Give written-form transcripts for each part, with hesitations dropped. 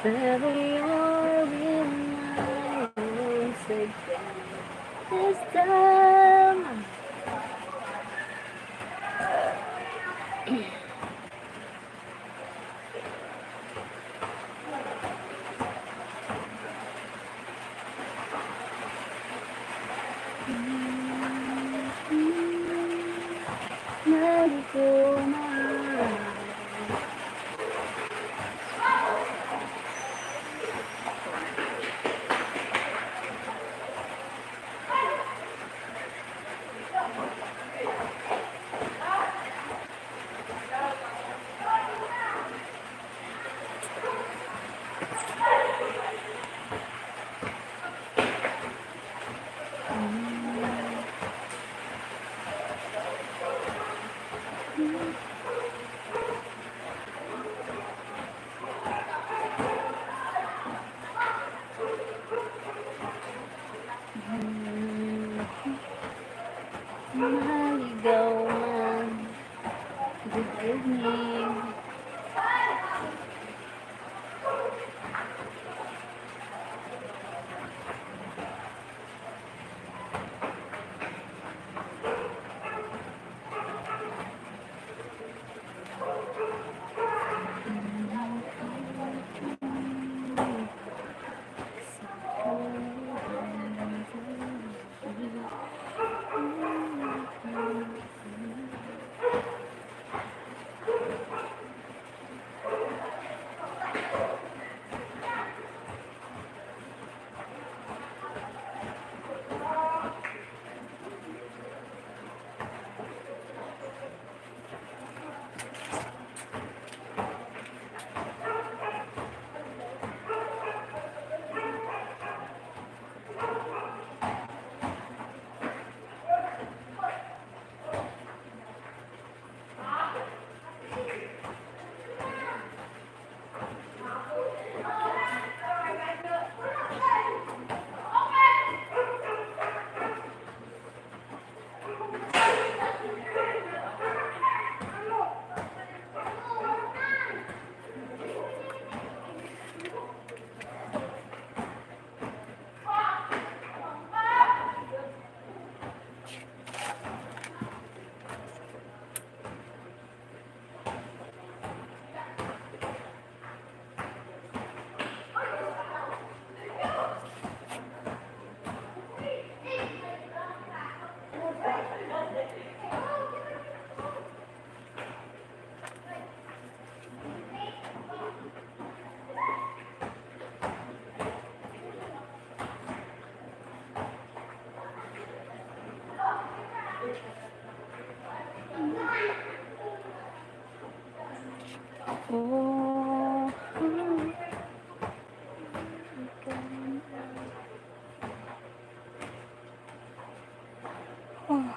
Familiar with my once again. This time. Marico na. Maligaw man. Good evening. Oh. Oh.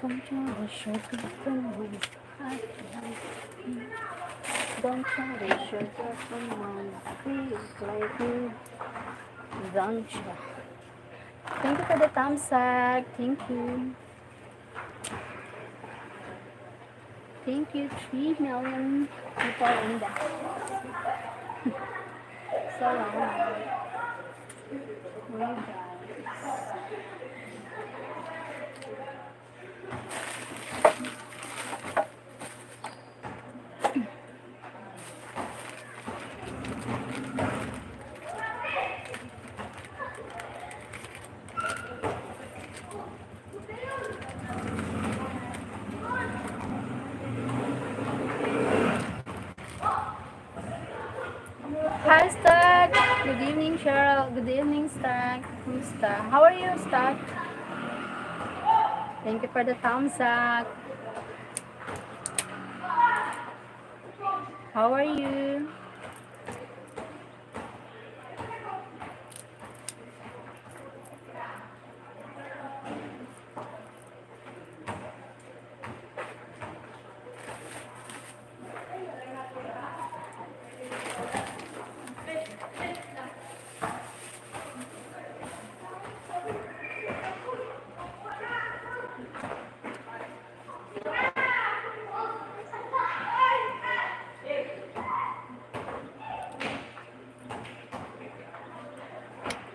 Don't try to sugar from my Don't try to sugar from my feet like you. Don't try. Thank you for the thumbs up. Thank you. Thank you, 3 million people in the house. So long. We guys. Hi, Stack. Good evening, Cheryl. Good evening, Stack. Kumusta? How are you, Stack? Thank you for the thumbs up. How are you?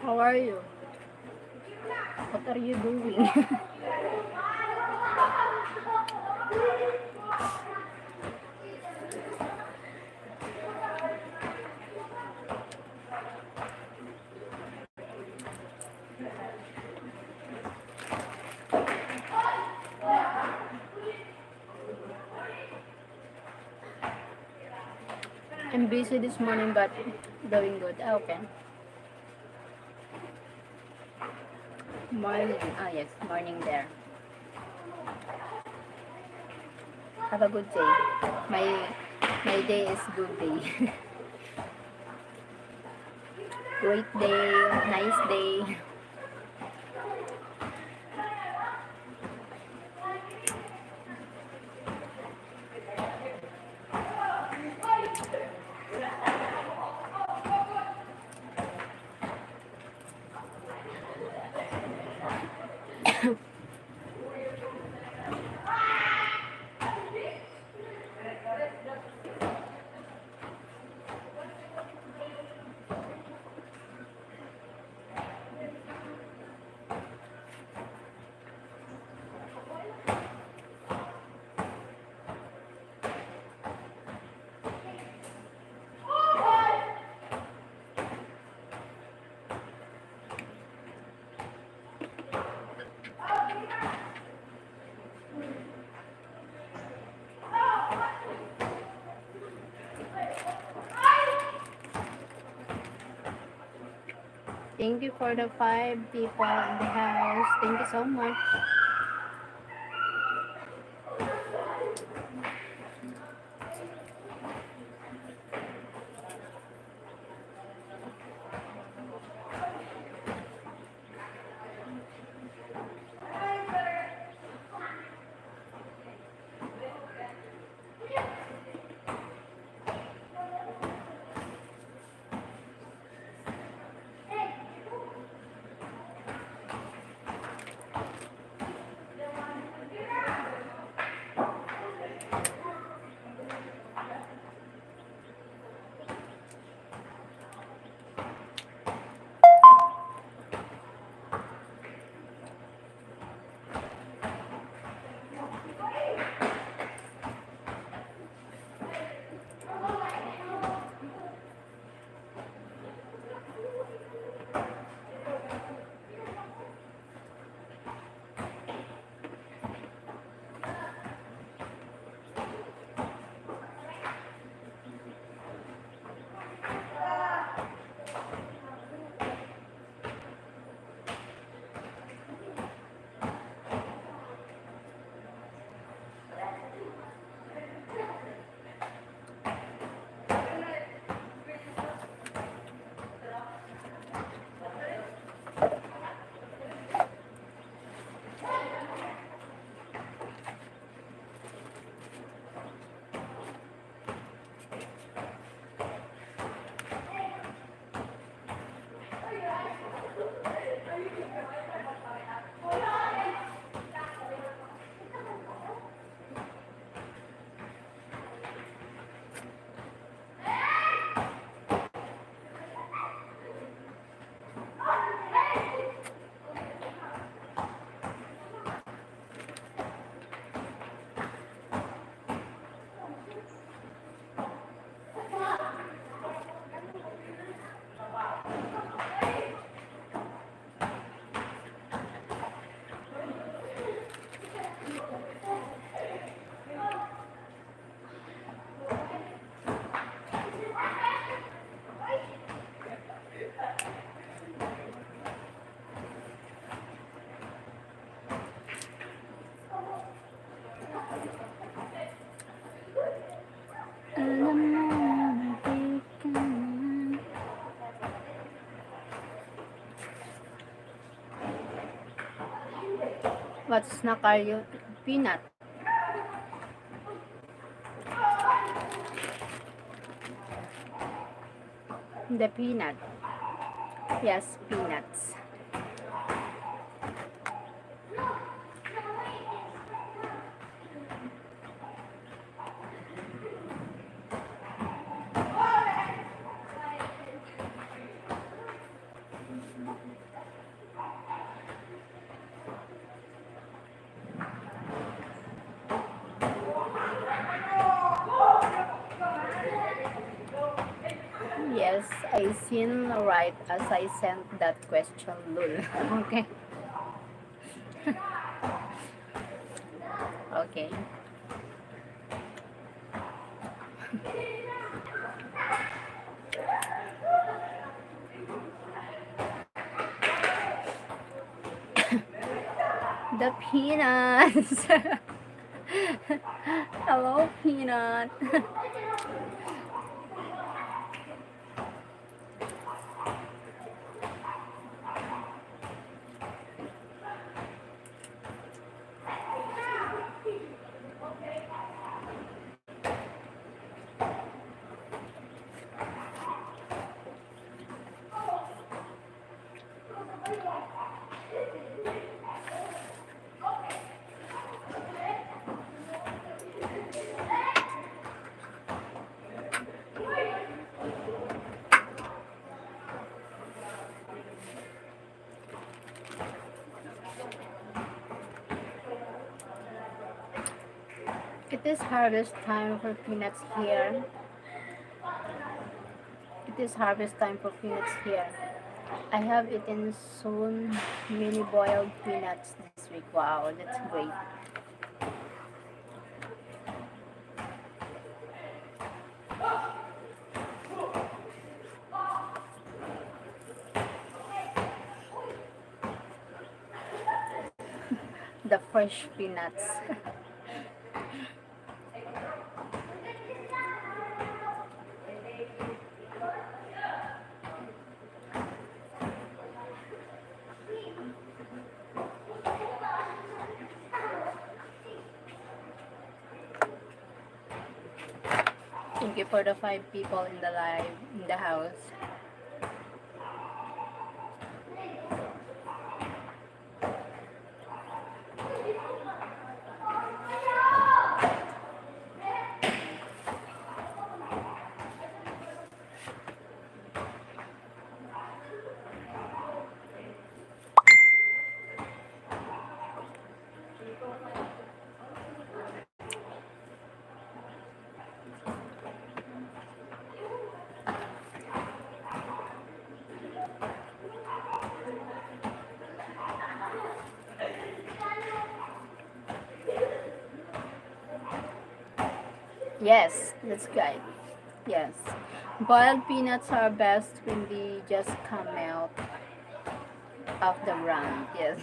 How are you? What are you doing? I'm busy this morning but doing good. Okay. Morning. Ah, yes. Morning there. Have a good day. My day is good day. Great day. Nice day. Thank you for the 5 people in the house. Thank you so much. Alam mo, di ka na. What's snack are you? Peanut. The peanut. Yes, peanuts. seen right as I sent that question, lol. Okay. Okay. The peanuts. Hello, peanut. It is harvest time for peanuts here. It is harvest time for peanuts here. I have eaten so many boiled peanuts this week. Wow, that's great. The fresh peanuts. Thank you for the 5 people in the live in the house. Yes, that's good. Yes. Boiled peanuts are best when they just come out of the ground. Yes.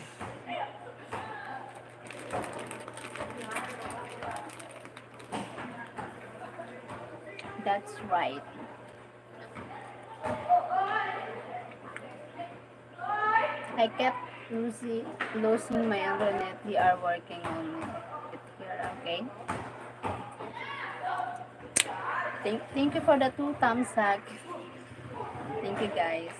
That's right. I kept losing my internet. We are working on it here, okay? Thank you for the 2 thumbs up. Thank you guys.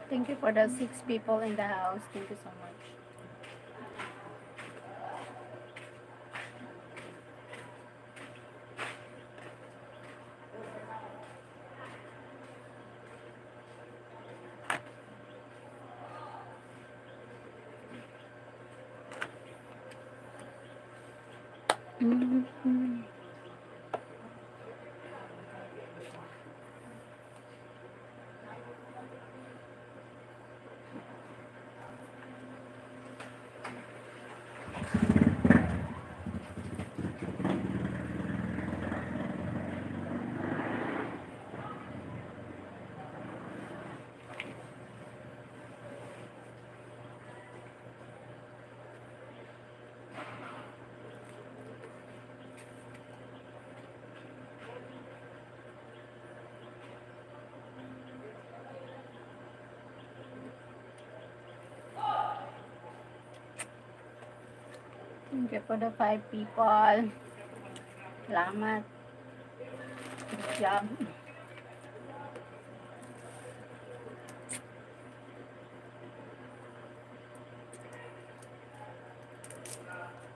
Thank you for the 6 people in the house. Thank you so much. Mhm. Thank you for the 5 people. Salamat. Good job.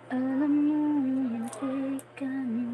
Alam mo, hindi ka na.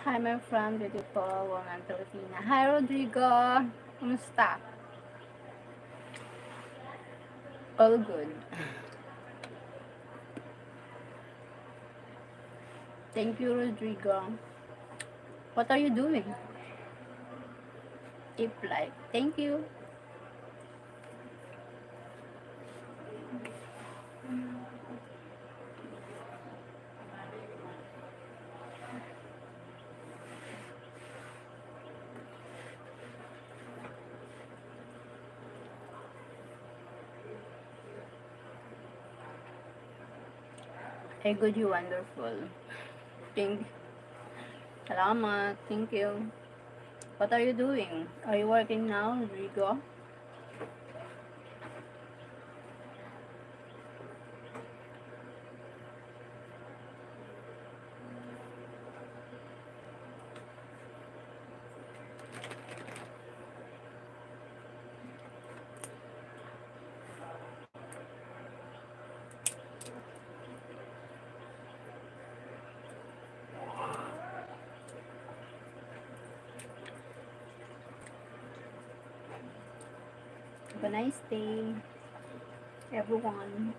Hi, my friend, beautiful woman, Filipina. Hi, Rodrigo. Kumusta? All good. Thank you, Rodrigo. What are you doing? Keep like. Thank you. Hey, good, you wonderful. Thank Salamat. Thank you. What are you doing? Are you working now, Rodrigo? Have a nice day, everyone.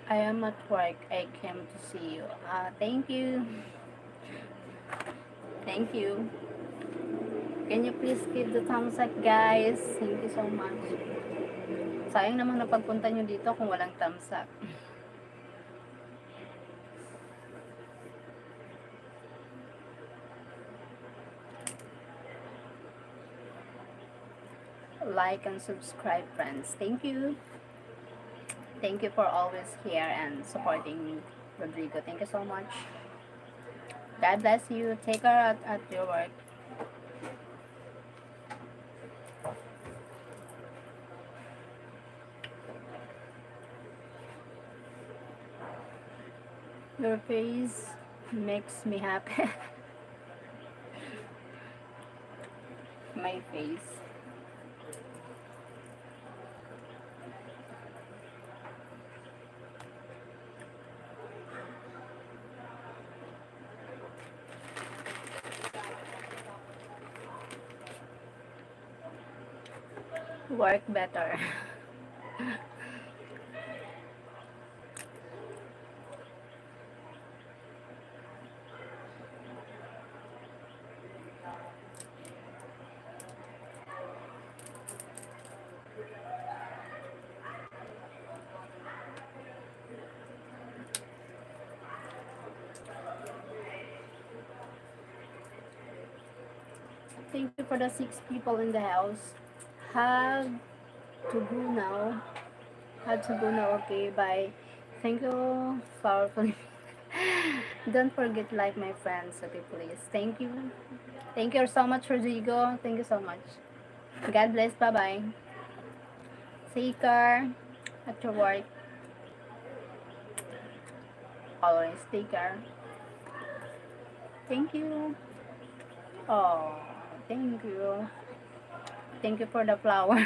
I am at work. I came to see you. Thank you. Thank you. Can you please give the thumbs up, guys? Thank you so much. Sayang naman na pagpunta nyo dito kung walang thumbs up. Like and subscribe, friends. Thank you. Thank you for always here and supporting me, Rodrigo. Thank you so much. God bless you. Take care at your work. Your face makes me happy. My face. Work better. Thank you for the 6 people in the house. Have to go now. Have to go now. Okay, bye. Thank you, powerful. Don't forget like my friends. Okay, please. Thank you. Thank you so much, Rodrigo. Thank you so much. God bless. Bye bye. Take care at your work. Always take care. Thank you. Oh, thank you. Thank you for the flower.